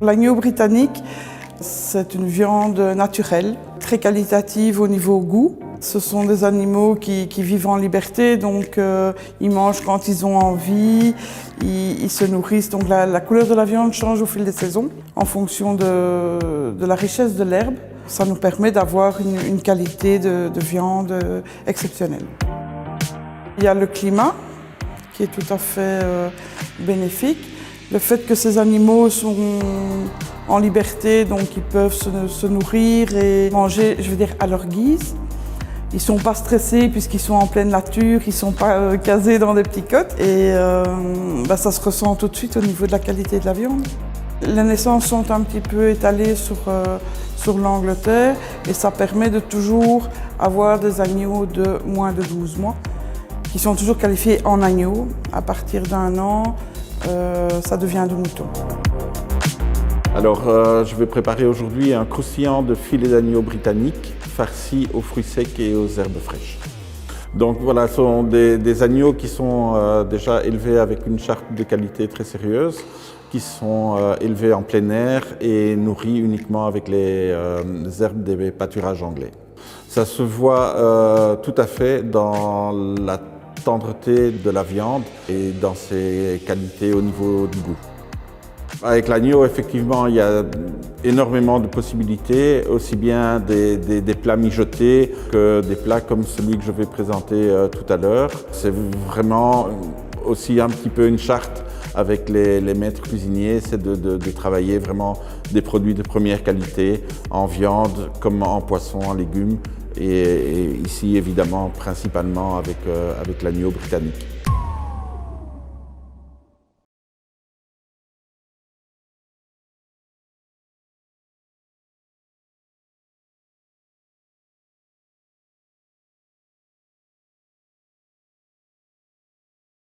L'agneau britannique, c'est une viande naturelle, très qualitative au niveau goût. Ce sont des animaux qui vivent en liberté, donc ils mangent quand ils ont envie, ils se nourrissent. Donc la couleur de la viande change au fil des saisons en fonction de la richesse de l'herbe. Ça nous permet d'avoir une qualité de viande exceptionnelle. Il y a le climat qui est tout à fait bénéfique. Le fait que ces animaux sont en liberté, donc ils peuvent se nourrir et manger, je veux dire, à leur guise. Ils ne sont pas stressés puisqu'ils sont en pleine nature, ils ne sont pas casés dans des petits cotes. Et ça se ressent tout de suite au niveau de la qualité de la viande. Les naissances sont un petit peu étalées sur l'Angleterre et ça permet de toujours avoir des agneaux de moins de 12 mois qui sont toujours qualifiés en agneaux. À partir d'un an, ça devient du mouton. Alors, je vais préparer aujourd'hui un croustillant de filet d'agneau britannique farci aux fruits secs et aux herbes fraîches. Donc voilà, ce sont des agneaux qui sont déjà élevés avec une charte de qualité très sérieuse, qui sont élevés en plein air et nourris uniquement avec les herbes des pâturages anglais. Ça se voit tout à fait dans la tendreté de la viande et dans ses qualités au niveau du goût. Avec l'agneau, effectivement, il y a énormément de possibilités, aussi bien des plats mijotés que des plats comme celui que je vais présenter tout à l'heure. C'est vraiment aussi un petit peu une charte avec les maîtres cuisiniers, c'est de travailler vraiment des produits de première qualité en viande comme en poisson, en légumes et ici évidemment principalement avec l'agneau britannique.